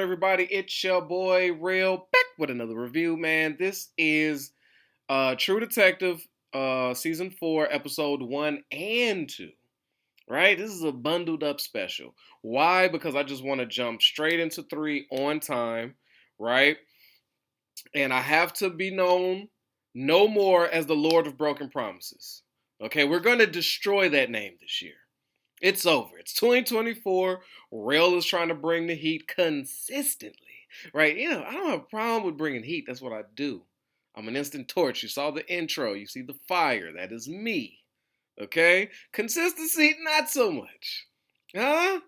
everybody? It's your boy Real back with another review, man. This is True Detective season 4, episode 1 and 2. Right? This is a bundled up special. Why? Because I just want to jump straight into 3 on time, right? And I have to be known no more as the Lord of Broken Promises. Okay, we're going to destroy that name this year. It's over. It's 2024. Rail is trying to bring the heat consistently, right? I don't have a problem with bringing heat. That's what I do. I'm an instant torch. You saw the intro. You see the fire. That is me. Okay? Consistency, not so much. Huh?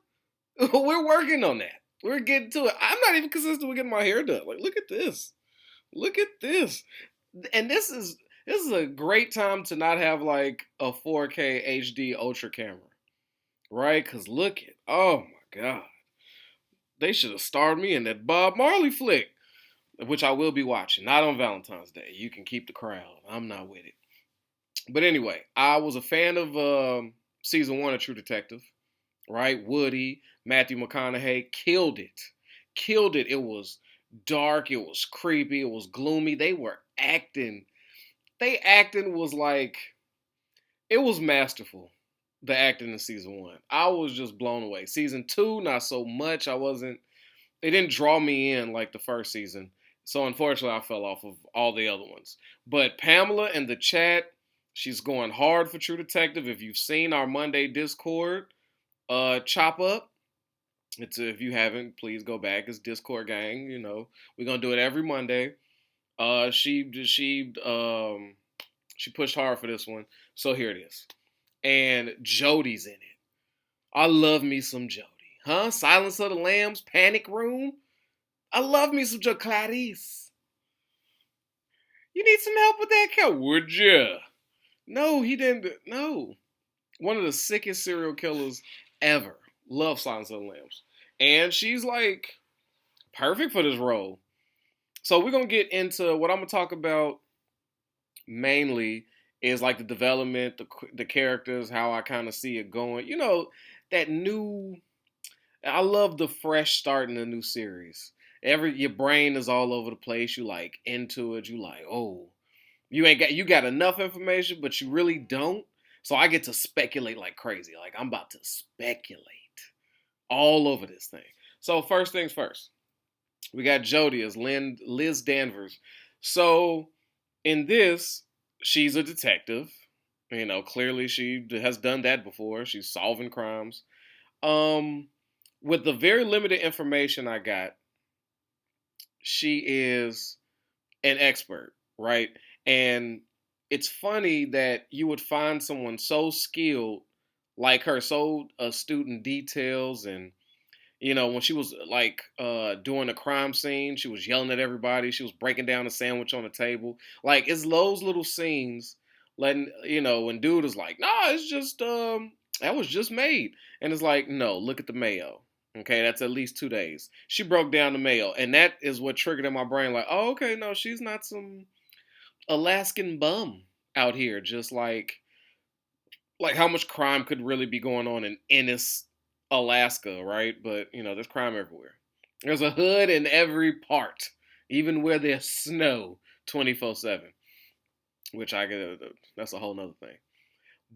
We're working on that. We're getting to it. I'm not even consistent with getting my hair done. Like, look at this. Look at this. And this is a great time to not have like a 4K HD ultra camera. Right? Because look at, oh my God. They should have starred me in that Bob Marley flick, which I will be watching. Not on Valentine's Day. You can keep the crowd. I'm not with it. But anyway, I was a fan of season 1 of True Detective. Right? Woody, Matthew McConaughey killed it. Killed it. It was dark. It was creepy. It was gloomy. They were acting. They acting was like, it was masterful. The acting in season 1. I was just blown away. Season 2, not so much. It didn't draw me in like the first season. So unfortunately, I fell off of all the other ones. But Pamela in the chat, she's going hard for True Detective. If you've seen our Monday Discord, chop up. If you haven't, please go back. It's Discord gang. We're gonna do it every Monday. She pushed hard for this one. So here it is. And Jodie's in it. I love me some Jodie. Huh? Silence of the Lambs, Panic Room. I love me some Jodie. Clarice. You need some help with that cat? Would ya? No, he didn't. No. One of the sickest serial killers ever. Love Silence of the Lambs. And she's like perfect for this role. So we're going to get into what I'm going to talk about mainly is like the development, the characters, how I kind of see it going. That new. I love the fresh start in a new series. Your brain is all over the place. You like into it. You like, oh, you got enough information, but you really don't. So I get to speculate like crazy. Like I'm about to speculate all over this thing. So first things first, we got Jodie as Liz Danvers. So in this, she's a detective. Clearly she has done that before. She's solving crimes. With the very limited information I got, she is an expert, right? And it's funny that you would find someone so skilled like her, so astute in details. And when she was like doing a crime scene, she was yelling at everybody. She was breaking down a sandwich on the table. Like it's those little scenes letting when dude is like, nah, it's just that was just made. And it's like, no, look at the mayo. Okay, that's at least 2 days. She broke down the mayo, and that is what triggered in my brain. Like, oh, okay, no, she's not some Alaskan bum out here. Just like how much crime could really be going on in Ennis, Alaska, right? But there's crime everywhere. There's a hood in every part, even where there's snow, 24/7. Which that's a whole nother thing.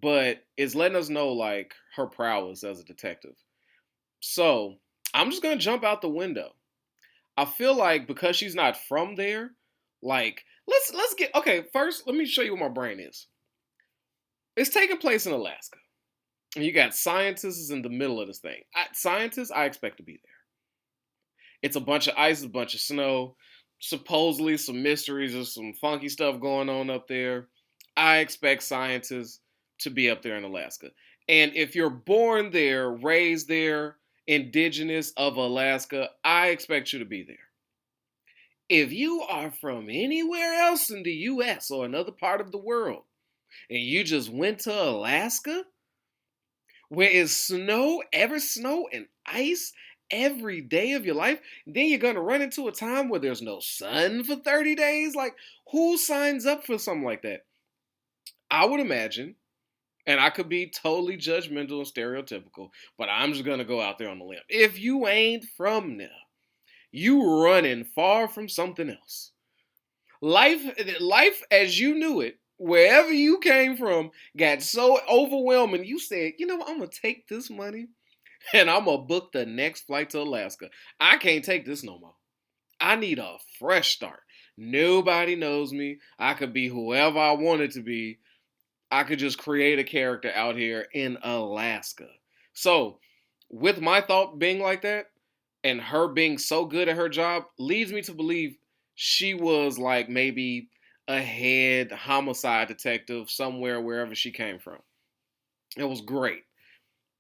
But it's letting us know like her prowess as a detective. So I'm just gonna jump out the window. I feel like because she's not from there, like let's get okay. First, let me show you what my brain is. It's taking place in Alaska. And you got scientists in the middle of this thing. Scientists, I expect to be there. It's a bunch of ice, a bunch of snow, supposedly some mysteries or some funky stuff going on up there. I expect scientists to be up there in Alaska. And if you're born there, raised there, indigenous of Alaska, I expect you to be there. If you are from anywhere else in the US or another part of the world, and you just went to Alaska, where is snow and ice every day of your life, then you're going to run into a time where there's no sun for 30 days? Like, who signs up for something like that? I would imagine, and I could be totally judgmental and stereotypical, but I'm just going to go out there on the limb. If you ain't from there, You running far from something else. Life as you knew it, wherever you came from, got so overwhelming. You said, you know what, I'm gonna take this money and I'm gonna book the next flight to Alaska. I can't take this no more. I need a fresh start. Nobody knows me. I could be whoever I wanted to be. I could just create a character out here in Alaska. So, with my thought being like that, and her being so good at her job, leads me to believe she was like maybe a head homicide detective somewhere wherever she came from. It was great.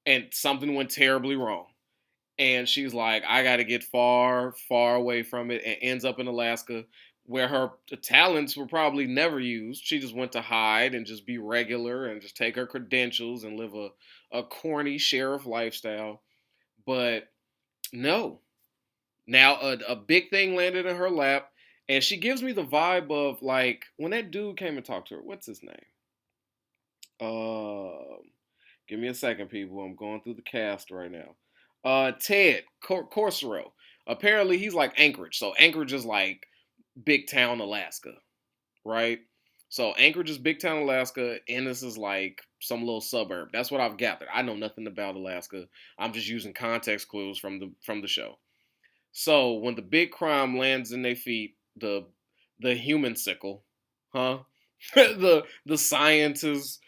And something went terribly wrong. And she's like, I got to get far, far away from it, and ends up in Alaska where her talents were probably never used. She just went to hide and just be regular and just take her credentials and live a corny sheriff lifestyle. But no. Now a big thing landed in her lap, and she gives me the vibe of like when that dude came and talked to her. What's his name? Uh, Give me a second, people. I'm going through the cast right now. Ted Corsaro. Apparently, he's like Anchorage. So Anchorage is like big town Alaska, right? So Anchorage is big town Alaska, and this is like some little suburb. That's what I've gathered. I know nothing about Alaska. I'm just using context clues from the show. So when the big crime lands in their feet, the human sickle, huh? The scientist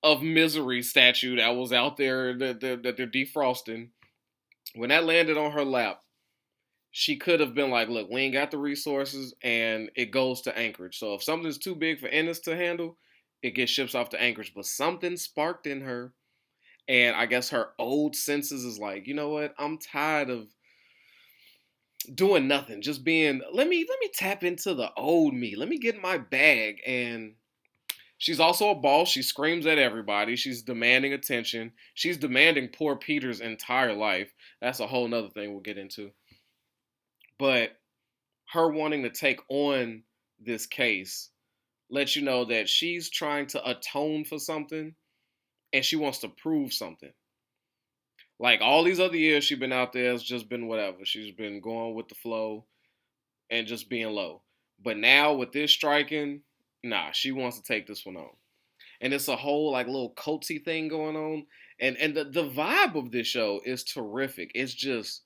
of misery statue that was out there that they're defrosting. When that landed on her lap, she could have been like, look, we ain't got the resources, and it goes to Anchorage. So if something's too big for Ennis to handle, it gets shipped off to Anchorage. But something sparked in her, and I guess her old senses is like, you know what? I'm tired of doing nothing, just being. Let me tap into the old me. Let me get in my bag. And she's also a boss. She screams at everybody. She's demanding attention. She's demanding poor Peter's entire life. That's a whole nother thing we'll get into. But her wanting to take on this case lets you know that she's trying to atone for something, and she wants to prove something. Like all these other years she's been out there, it's just been whatever. She's been going with the flow and just being low. But now with this striking, nah, she wants to take this one on. And it's a whole like little culty thing going on. And the vibe of this show is terrific. It's just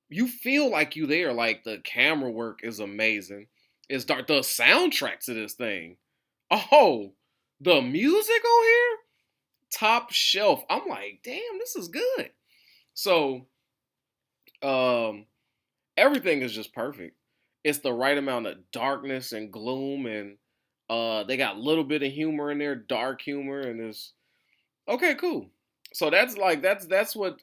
you feel like you there. Like the camera work is amazing. It's dark. The soundtrack to this thing. Oh, the music on here, top shelf. I'm like, damn, this is good. So, um, everything is just perfect. It's the right amount of darkness and gloom, and they got a little bit of humor in there, dark humor, and it's okay, cool. So that's like that's what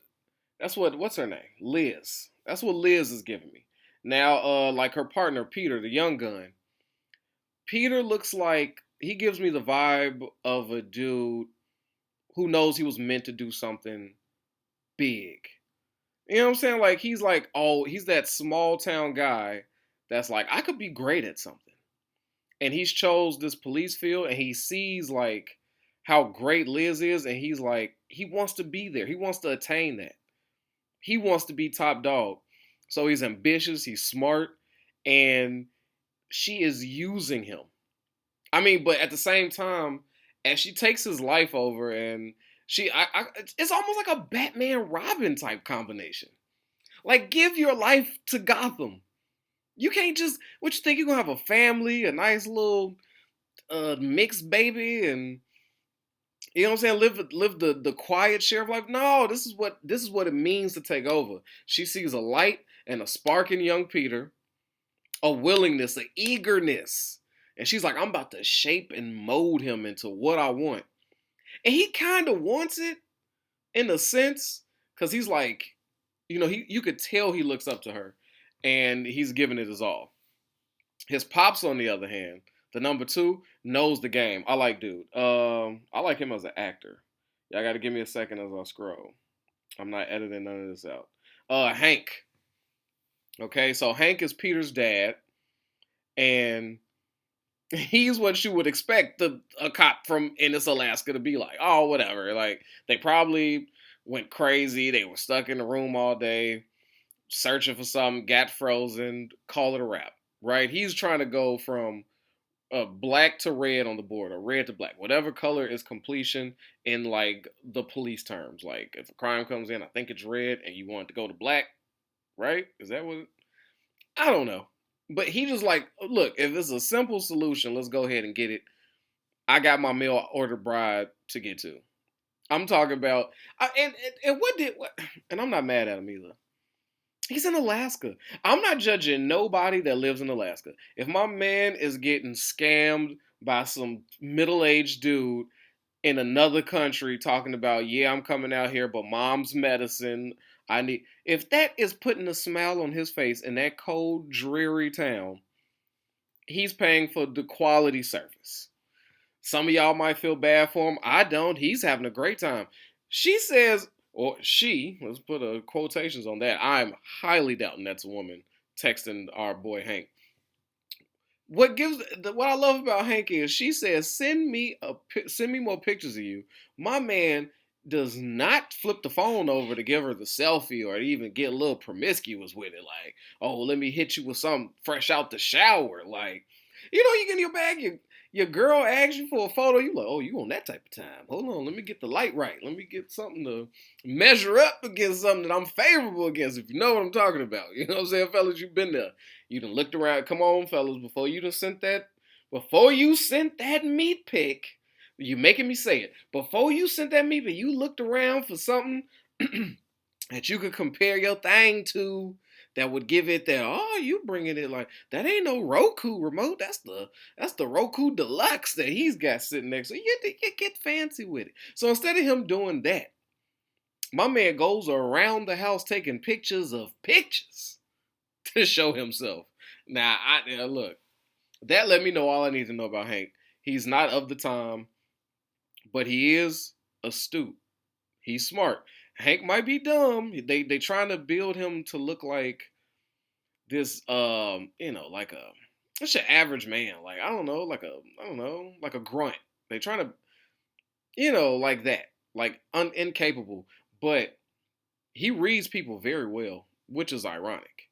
what's her name? Liz. That's what Liz is giving me. Now, like her partner Peter, the young gun. Peter looks like he gives me the vibe of a dude who knows he was meant to do something big. You know what I'm saying? Like he's like, oh, he's that small town guy that's like, I could be great at something. And he's chose this police field and he sees like how great Liz is, and he's like, he wants to be there. He wants to attain that. He wants to be top dog. So he's ambitious, he's smart, and she is using him. I mean, but at the same time, as she takes his life over, and it's almost like a Batman Robin type combination. Like, give your life to Gotham. You can't just, what you think, you're gonna have a family, a nice little mixed baby, and you know what I'm saying, live the quiet sheriff life. No, this is what it means to take over. She sees a light and a spark in young Peter, a willingness, an eagerness. And she's like, I'm about to shape and mold him into what I want. And he kind of wants it in a sense, because he's like, you could tell he looks up to her, and he's giving it his all. His pops, on the other hand, the number two, knows the game. I like dude. I like him as an actor. Y'all got to give me a second as I scroll. I'm not editing none of this out. Hank. Okay, so Hank is Peter's dad, and he's what you would expect a cop from Ennis, Alaska to be like. Oh, whatever. Like, they probably went crazy. They were stuck in the room all day. searching for something, got frozen, call it a wrap, right? He's trying to go from black to red on the board, or red to black, whatever color is completion in like the police terms. Like if a crime comes in, I think it's red, and you want it to go to black, right? Is that what? I don't know, but he just like, look, if it's a simple solution, let's go ahead and get it. I got my mail order bride to get to. I'm talking about, and what did what? And I'm not mad at him either. He's in Alaska. I'm not judging nobody that lives in Alaska. If my man is getting scammed by some middle-aged dude in another country talking about, yeah, I'm coming out here, but mom's medicine, I need. If that is putting a smile on his face in that cold, dreary town, he's paying for the quality service. Some of y'all might feel bad for him. I don't. He's having a great time. She says, or she, let's put quotations on that. I'm highly doubting that's a woman texting our boy Hank. What I love about Hank is she says, send me more pictures of you. My man does not flip the phone over to give her the selfie or even get a little promiscuous with it. Like, oh, let me hit you with something fresh out the shower. Like, you get in your bag, your girl asks you for a photo, you like, oh, you on that type of time. Hold on, let me get the light right. Let me get something to measure up against something that I'm favorable against, if you know what I'm talking about. You know what I'm saying, fellas? You've been there. You done looked around. Come on, fellas, before you sent that meat pic, you making me say it. Before you sent that meat pic, you looked around for something that you could compare your thing to, that would give it that, oh, you bringing it like, that ain't no Roku remote. That's the Roku Deluxe that he's got sitting next to you. You get fancy with it. So instead of him doing that, my man goes around the house taking pictures of pictures to show himself. Now, look, that let me know all I need to know about Hank. He's not of the time, but he is astute. He's smart. Hank might be dumb. They trying to build him to look like this, like just an average man. Like, I don't know, like a grunt. They trying to, like that, like incapable. But he reads people very well, which is ironic.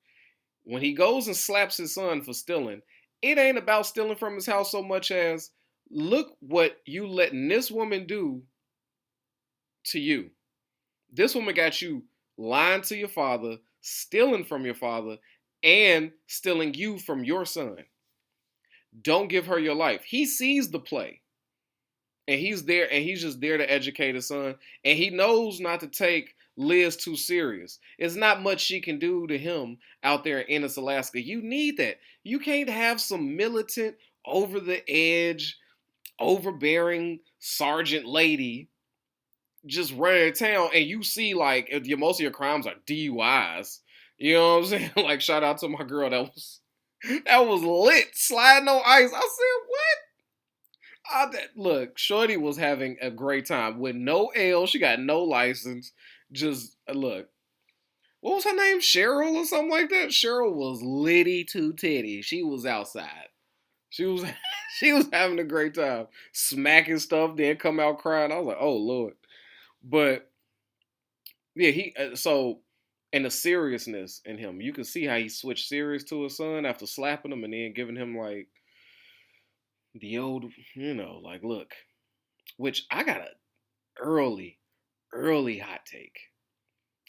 When he goes and slaps his son for stealing, it ain't about stealing from his house so much as, look what you letting this woman do to you. This woman got you lying to your father, stealing from your father, and stealing you from your son. Don't give her your life. He sees the play. And he's there, and he's just there to educate his son. And he knows not to take Liz too serious. It's not much she can do to him out there in Ennis, Alaska. You need that. You can't have some militant, over the edge, overbearing sergeant lady just running town, and you see like most of your crimes are DUIs. You know what I'm saying? Like, shout out to my girl that was lit, sliding on ice. I said, what? Look, Shorty was having a great time with no L. She got no license. Just look. What was her name? Cheryl or something like that? Cheryl was litty to titty. She was outside. She was she was having a great time. Smacking stuff, then come out crying. I was like, oh Lord. But yeah, and the seriousness in him, you can see how he switched serious to his son after slapping him and then giving him like the old, like, look, which I got a early hot take.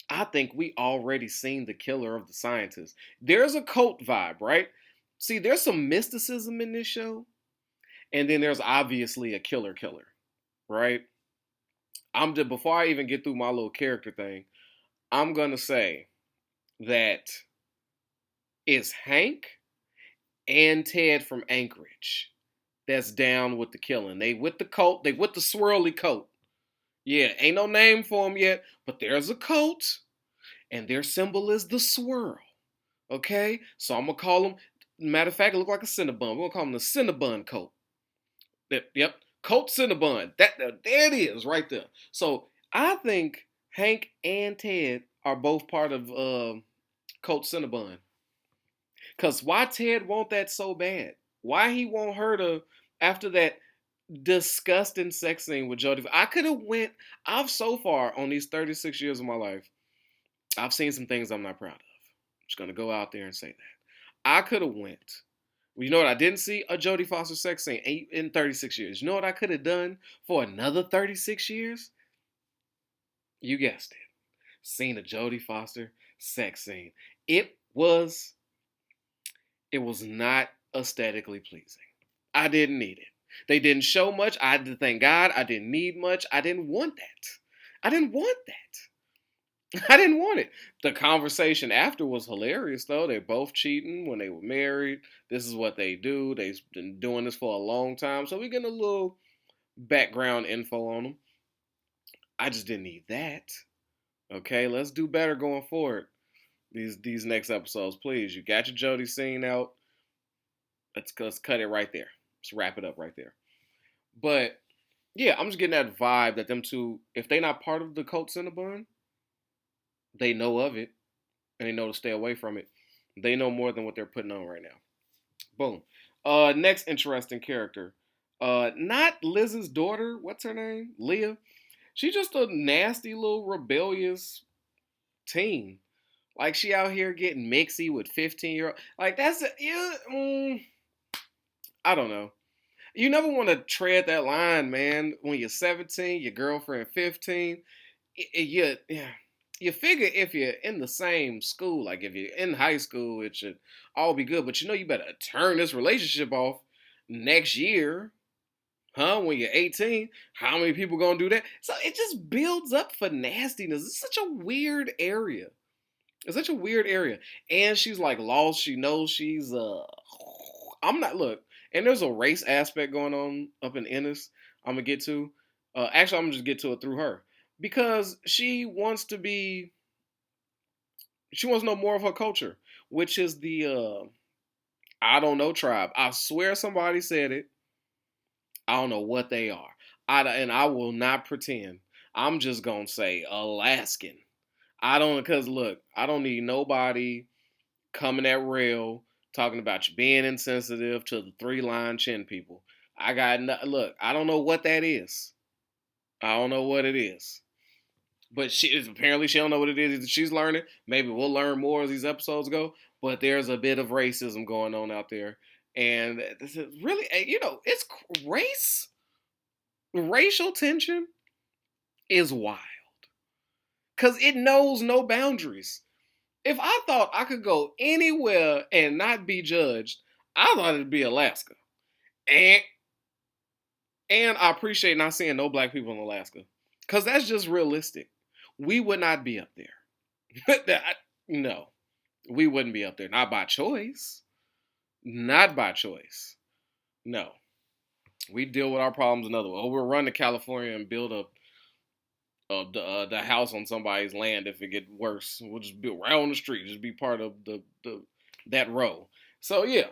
I think we already seen the killer of the scientist. There's a cult vibe, right? See, there's some mysticism in this show, and then there's obviously a killer, right? Before I even get through my little character thing, I'm gonna say that it's Hank and Ted from Anchorage that's down with the killing. They with the cult. They with the swirly cult. Yeah, ain't no name for them yet, but there's a cult, and their symbol is the swirl. Okay, so I'm gonna call them. Matter of fact, it look like a Cinnabon. We're gonna call them the Cinnabon cult. Yep, Colt Cinnabon. There it is, right there. So I think Hank and Ted are both part of Colt Cinnabon. Cause why Ted want that so bad? Why he want her to, after that disgusting sex scene with Jodie? I've so far on these 36 years of my life, I've seen some things I'm not proud of. Just gonna go out there and say that. I could have went. You know what I didn't see? A Jodie Foster sex scene in 36 years. You know what I could have done for another 36 years? You guessed it. Seen a Jodie Foster sex scene. It was not aesthetically pleasing. I didn't need it. They didn't show much. I had to thank God. I didn't need much. I didn't want that. I didn't want that. I didn't want it. The conversation after was hilarious, though. They're both cheating when they were married. This is what they do. They've been doing this for a long time. So we're getting a little background info on them. I just didn't need that. Okay, let's do better going forward. These next episodes, please. You got your Jodie scene out. Let's cut it right there. Let's wrap it up right there. But yeah, I'm just getting that vibe that them two, if they not part of the cult Cinnabon, they know of it and they know to stay away from it. They know more than what they're putting on right now. Boom. Next interesting character. Not Liz's daughter. What's her name? Leah. She's just a nasty little rebellious teen. Like she out here getting mixy with 15-year-old. Like that's I don't know. You never want to tread that line, man. When you're 17, your girlfriend 15, you figure if you're in the same school, like if you're in high school, it should all be good. But you better turn this relationship off next year, huh? When you're 18, how many people gonna do that? So it just builds up for nastiness. It's such a weird area. It's such a weird area. And she's like lost. She knows she's I'm not look. And there's a race aspect going on up in Ennis. I'm gonna get to. Actually, I'm gonna just get to it through her because she wants to be. She wants to know more of her culture, which is the I don't know tribe. I swear somebody said it. I don't know what they are. And I will not pretend. I'm just gonna say Alaskan. I don't because look, I don't need nobody coming at rail talking about you being insensitive to the 3-line chin people. I got look. I don't know what that is. I don't know what it is. But apparently she don't know what it is. She's learning. Maybe we'll learn more as these episodes go. But there's a bit of racism going on out there, and this is really, it's racial tension is wild because it knows no boundaries. If I thought I could go anywhere and not be judged, I thought it'd be Alaska. And I appreciate not seeing no black people in Alaska. Because that's just realistic. We would not be up there. No. We wouldn't be up there. Not by choice. Not by choice. No. We deal with our problems another way. Or we'll run to California and build up the house on somebody's land if it get worse. We'll just be right on the street, just be part of that row. So yeah,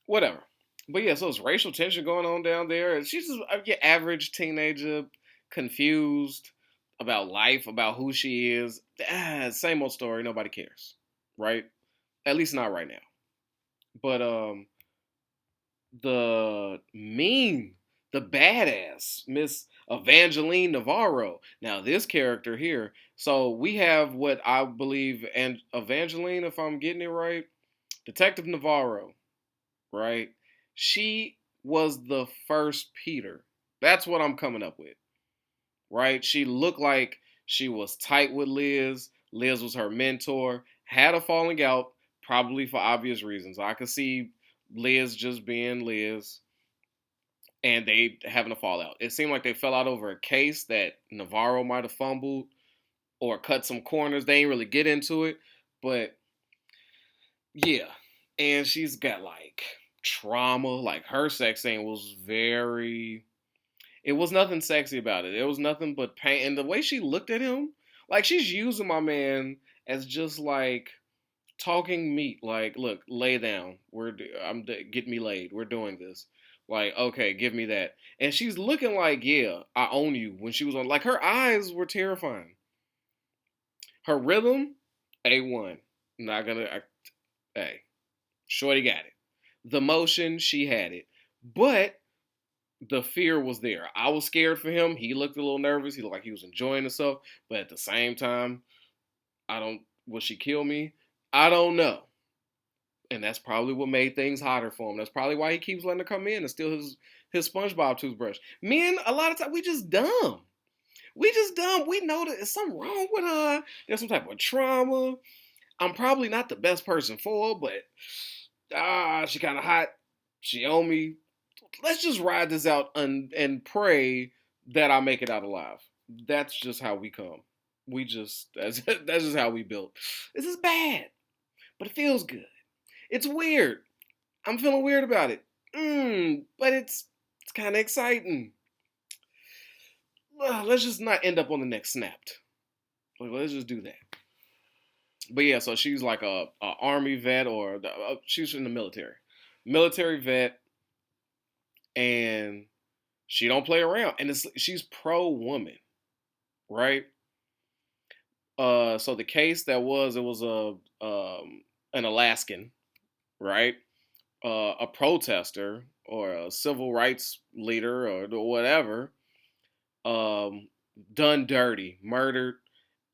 whatever. But yeah, so it's racial tension going on down there. And she's just your average teenager, confused about life, about who she is. Same old story. Nobody cares, right? At least not right now. But the badass Miss Evangeline Navarro. Now this character here. So we have what I believe, and Evangeline, if I'm getting it right, Detective Navarro, right? She was the first Peter. That's what I'm coming up with, right? She looked like she was tight with Liz. Liz was her mentor. Had a falling out, probably for obvious reasons. I could see Liz just being Liz and they having a fallout. It seemed like they fell out over a case that Navarro might have fumbled or cut some corners. They ain't really get into it, but yeah. And she's got like trauma. Like her sex scene was it was nothing sexy about it. It was nothing but pain. And the way she looked at him, like she's using my man as just like talking meat. Like, look, lay down. Get me laid. We're doing this. Like, okay, give me that. And she's looking like, yeah, I own you. When she was on, like, her eyes were terrifying. Her rhythm, A1. Not gonna, hey, shorty got it. The motion, she had it. But the fear was there. I was scared for him. He looked a little nervous. He looked like he was enjoying himself. But at the same time, will she kill me? I don't know. And that's probably what made things hotter for him. That's probably why he keeps letting her come in and steal his SpongeBob toothbrush. Men, a lot of times, we just dumb. We just dumb. We know that there's something wrong with her. There's some type of trauma. I'm probably not the best person for her, but she kind of hot. She owe me. Let's just ride this out and pray that I make it out alive. That's just how we come. That's just how we built. This is bad, but it feels good. It's weird. I'm feeling weird about it. But it's kind of exciting. Let's just not end up on the next snapped. Let's just do that. But yeah, so she's like a army vet, or she's in the military vet, and she don't play around, and she's pro woman, right? So the case it was an Alaskan, right? A protester or a civil rights leader or whatever, done dirty, murdered,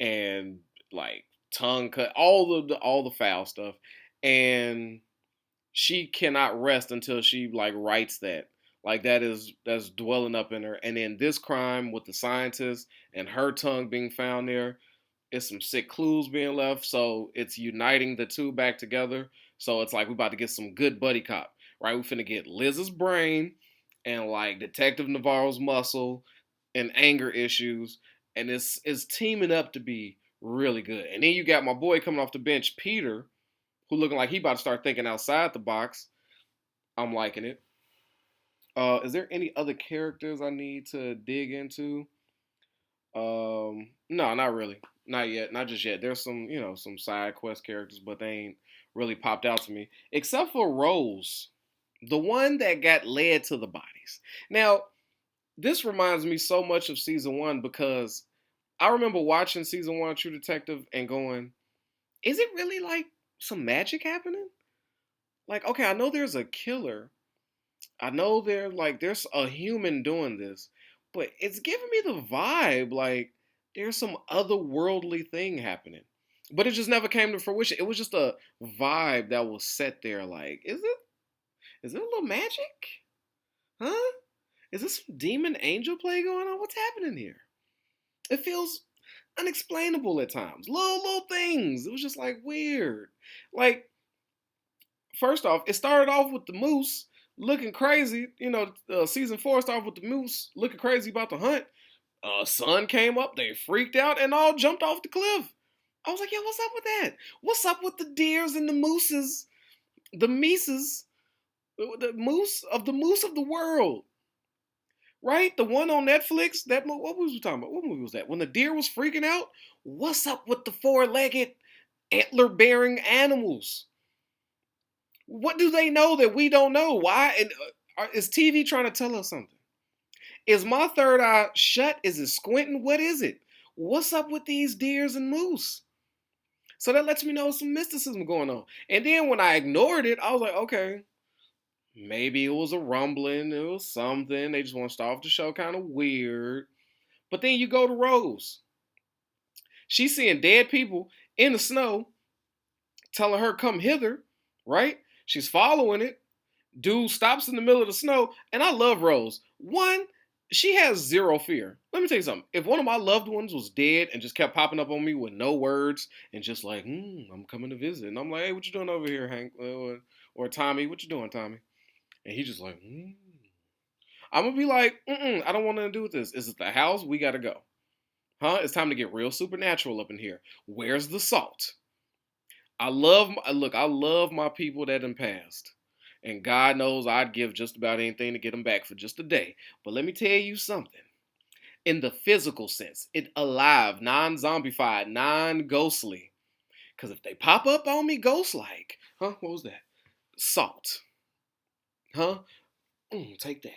and like tongue cut, all the foul stuff, and she cannot rest until she like writes that. Like that's dwelling up in her. And then this crime with the scientist and her tongue being found there, it's some sick clues being left. So it's uniting the two back together. So it's like we about to get some good buddy cop, right? We finna get Liz's brain and like Detective Navarro's muscle and anger issues, and it's teaming up to be really good. And then you got my boy coming off the bench, Peter, who looking like he about to start thinking outside the box. I'm liking it. Is there any other characters I need to dig into? No, not really. Not yet. Not just yet. There's some, some side quest characters, but they ain't really popped out to me. Except for Rose, the one that got led to the bodies. Now, this reminds me so much of season one because I remember watching season one of True Detective and going, is it really like some magic happening? Like, okay, I know there's a killer. I know there's a human doing this, but it's giving me the vibe like there's some otherworldly thing happening. But it just never came to fruition. It was just a vibe that was set there. Like, is it a little magic? Huh? Is this some demon angel play going on? What's happening here? It feels unexplainable at times. Little things. It was just like weird. Like, first off, it started off with the moose looking crazy. Season 4 started with the moose looking crazy about the hunt. Sun came up, they freaked out and all jumped off the cliff. I was like, yo, what's up with that? What's up with the deers and the mooses? The Mises, the moose of the world. Right? The one on Netflix, what was we talking about? What movie was that? When the deer was freaking out? What's up with the four-legged, antler-bearing animals? What do they know that we don't know? Why? And is TV trying to tell us something? Is my third eye shut? Is it squinting? What is it? What's up with these deers and moose? So that lets me know some mysticism going on. And then when I ignored it, I was like, okay, maybe it was a rumbling. It was something. They just want to start off the show kind of weird. But then you go to Rose. She's seeing dead people in the snow, telling her, come hither, right? She's following it. Dude stops in the middle of the snow. And I love Rose. One, she has zero fear. Let me tell you something. If one of my loved ones was dead and just kept popping up on me with no words and just like, I'm coming to visit. And I'm like, hey, what you doing over here, Hank? Or Tommy, what you doing, Tommy? And he's just like, I'm going to be like, I don't want nothing to do with this. Is it the house? We got to go. Huh? It's time to get real supernatural up in here. Where's the salt? I love my people that done passed. And God knows I'd give just about anything to get them back for just a day. But let me tell you something. In the physical sense, it alive, non-zombified, non-ghostly. Because if they pop up on me ghost-like, what was that? Salt. Take that.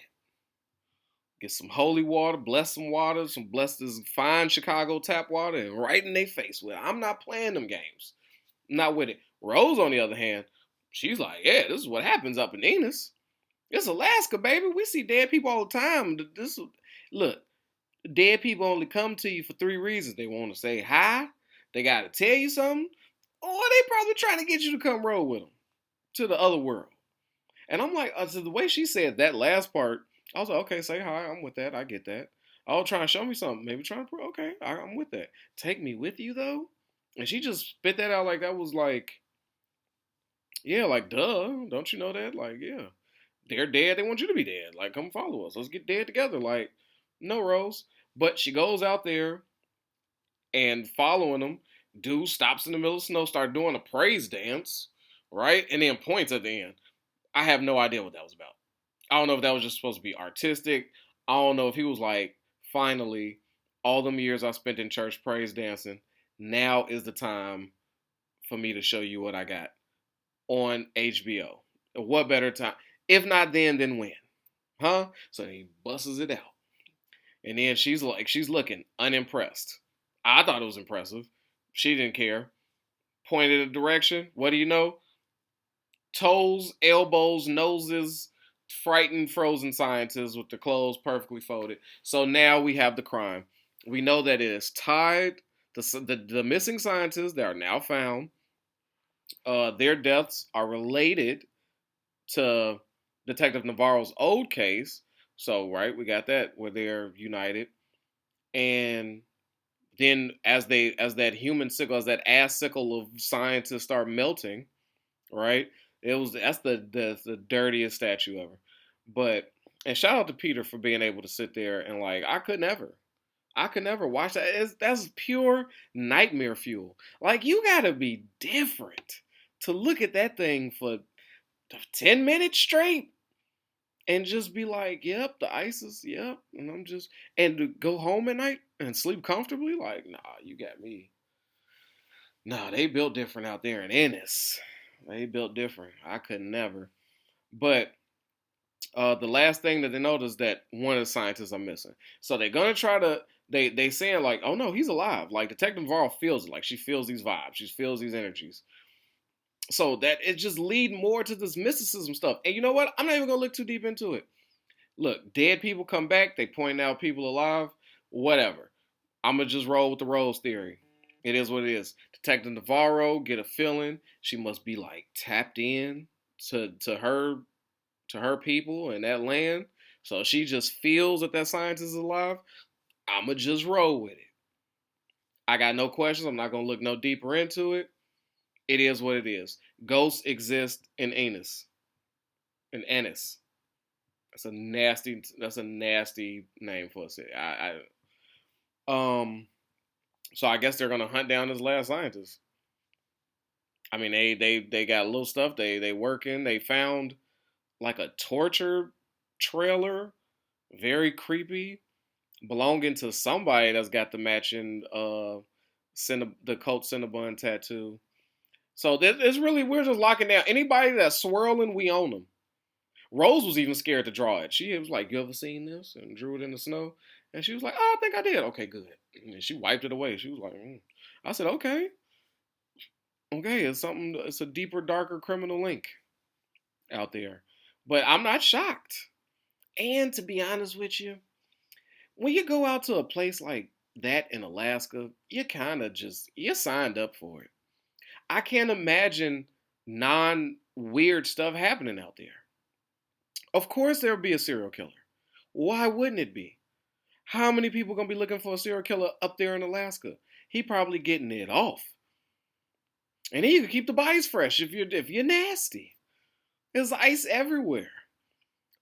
Get some holy water, bless some water, bless this fine Chicago tap water, and right in their face with it. I'm not playing them games. I'm not with it. Rose, on the other hand, she's like, yeah, this is what happens up in Ennis. It's Alaska, baby. We see dead people all the time. Look, dead people only come to you for 3 reasons. They want to say hi, they got to tell you something, or they probably trying to get you to come roll with them to the other world. And I'm like, so the way she said that last part, I was like, okay, say hi. I'm with that. I get that. Oh, trying to show me something. Maybe trying to prove. Okay, I'm with that. Take me with you though. And she just spit that out like that was like, yeah, like duh. Don't you know that? Like, yeah, they're dead. They want you to be dead. Like, come follow us. Let's get dead together. Like, no, Rose. But she goes out there and following them. Dude stops in the middle of the snow, start doing a praise dance, right? And then points at the end. I have no idea what that was about. I don't know if that was just supposed to be artistic. I don't know if he was like, finally, all them years I spent in church praise dancing, now is the time for me to show you what I got on HBO. What better time? If not then when? Huh? So he busts it out. And then she's looking unimpressed. I thought it was impressive. She didn't care. Pointed a direction. What do you know? Toes, elbows, noses, frightened frozen scientists with their clothes perfectly folded. So now we have the crime. We know that it is tied. The missing scientists that are now found, their deaths are related to Detective Navarro's old case. So, right, we got that where they're united. And then as that human sickle, as that ass sickle of scientists start melting, right? That's the dirtiest statue ever. But and shout out to Peter for being able to sit there and like I could never watch that. That's pure nightmare fuel. Like you gotta be different to look at that thing for 10 minutes straight and just be like, yep, the ISIS, yep, and to go home at night and sleep comfortably. Like, nah, you got me. Nah, they built different out there in Ennis. They built different. I could never. But the last thing that they noticed that one of the scientists are missing. So they're gonna try to they saying like, oh no, he's alive. Like Detective Navarro feels it. Like she feels these vibes. She feels these energies. So that it just lead more to this mysticism stuff. And you know what? I'm not even gonna look too deep into it. Look, dead people come back. They point out people alive. Whatever. I'm gonna just roll with the Rose theory. It is what it is. Detective Navarro get a feeling she must be like tapped in to her people and that land. So she just feels that scientist is alive. I'ma just roll with it. I got no questions. I'm not gonna look no deeper into it. It is what it is. Ghosts exist in Ennis. In Ennis. That's a nasty name for a city. So I guess they're gonna hunt down this last scientist. I mean they got a little stuff. They working. They found like a torture trailer, very creepy, belonging to somebody that's got the matching the Colt Cinnabon tattoo. So it's really we're just locking down anybody that's swirling. We own them. Rose was even scared to draw it. She was like, "You ever seen this?" and drew it in the snow. And she was like, "Oh, I think I did." Okay, good. And she wiped it away. She was like, I said, "Okay, okay, it's something. It's a deeper, darker criminal link out there." But I'm not shocked. And to be honest with you, when you go out to a place like that in Alaska, you kind of you're signed up for it. I can't imagine non weird stuff happening out there. Of course, there'll be a serial killer. Why wouldn't it be? How many people gonna be looking for a serial killer up there in Alaska? He probably getting it off, and then you can keep the bodies fresh if you're nasty. There's ice everywhere.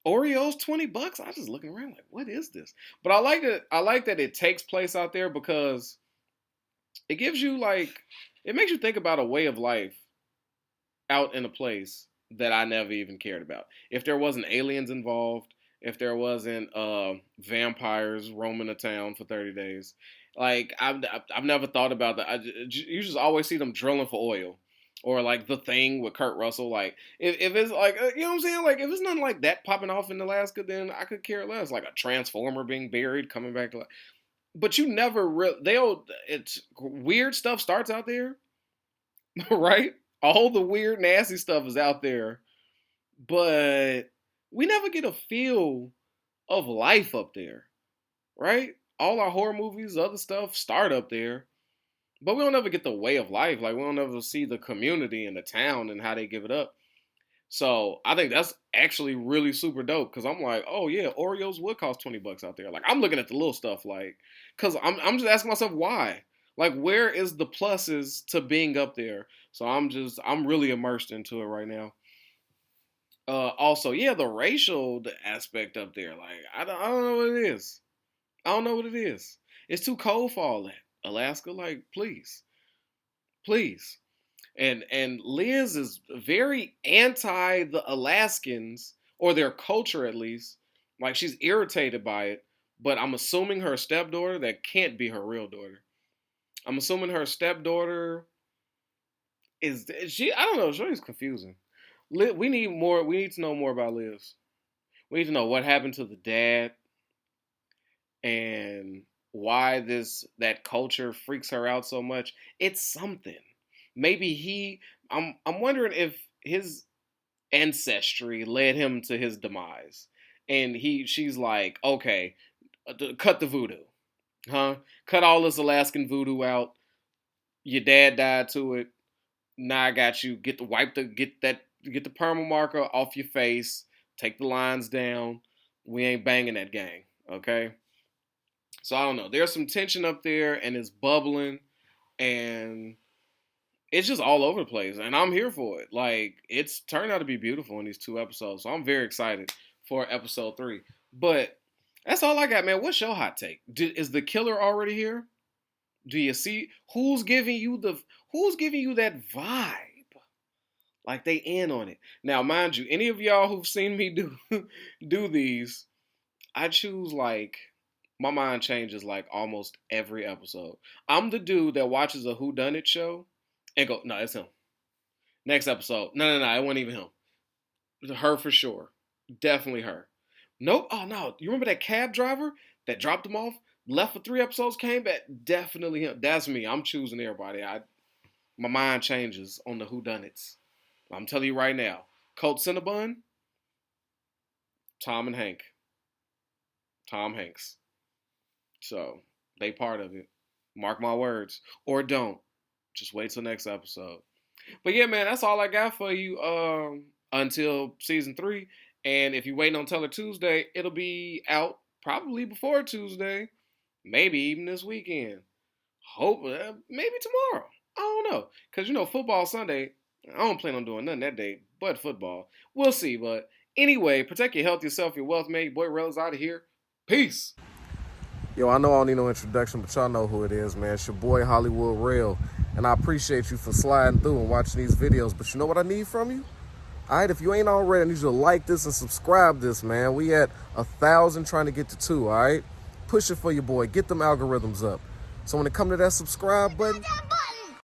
Oreos, $20. I just looking around like, what is this? But I like it. I like that it takes place out there because it gives you like it makes you think about a way of life out in a place that I never even cared about. If there wasn't aliens involved, if there wasn't vampires roaming the town for 30 days, like I've never thought about that. You just always see them drilling for oil. Or like The Thing with Kurt Russell. Like if it's like you know what I'm saying. Like if it's nothing like that popping off in Alaska, then I could care less. Like a transformer being buried, coming back to life. But you never it's weird stuff starts out there, right? All the weird, nasty stuff is out there, but we never get a feel of life up there, right? All our horror movies, other stuff start up there, But we don't ever get the way of life. Like we don't ever see the community and the town and how they give it up. So I think that's actually really super dope because I'm like, oh yeah, Oreos would cost $20 out there. Like I'm looking at the little stuff, like, because I'm just asking myself why. Like, where is the pluses to being up there? So I'm really immersed into it right now. Also, yeah, the racial aspect up there, like I don't know what it is. I don't know what it is. It's too cold for all that. Alaska, like, please, please. And Liz is very anti the Alaskans or their culture at least. Like she's irritated by it. But I'm assuming her stepdaughter, that can't be her real daughter. I'm assuming her stepdaughter is she. I don't know. She's confusing. We need more. We need to know more about Liz. We need to know what happened to the dad and why this that culture freaks her out so much. It's something. Maybe I'm wondering if his ancestry led him to his demise. And she's like, okay, cut the voodoo. Huh? Cut all this Alaskan voodoo out. Your dad died to it. Now I got you. Get the perma marker off your face. Take the lines down. We ain't banging that gang. Okay? So I don't know. There's some tension up there and it's bubbling and it's just all over the place. And I'm here for it. Like, it's turned out to be beautiful in these 2 episodes. So I'm very excited for episode 3. But that's all I got, man. What's your hot take? Is the killer already here? Do you see who's giving you that vibe? Like they in on it. Now, mind you, any of y'all who've seen me do these, I choose like my mind changes like almost every episode. I'm the dude that watches a whodunit show and go, no, it's him. Next episode, no, it wasn't even him. Her for sure, definitely her. Nope. Oh no, you remember that cab driver that dropped him off, left for 3 episodes, came back? Definitely him. That's me. I'm choosing everybody. My mind changes on the whodunits. I'm telling you right now, Colt Cinnabon, Tom and Hank. Tom Hanks. So they part of it. Mark my words. Or don't. Just wait till next episode. But yeah, man, that's all I got for you until season 3. And if you're waiting on Teller Tuesday, it'll be out probably before Tuesday. Maybe even this weekend. Hope maybe tomorrow. I don't know. Because, football Sunday, I don't plan on doing nothing that day but football. We'll see. But anyway, protect your health, yourself, your wealth, man. Your boy Rel's out of here. Peace. Yo, I know I don't need no introduction, but y'all know who it is, man. It's your boy Hollywood Rel. And I appreciate you for sliding through and watching these videos. But you know what I need from you? All right, if you ain't already, I need you to like this and subscribe this, man. We at 1,000 trying to get to 2, all right? Push it for your boy. Get them algorithms up. So when it come to that subscribe button,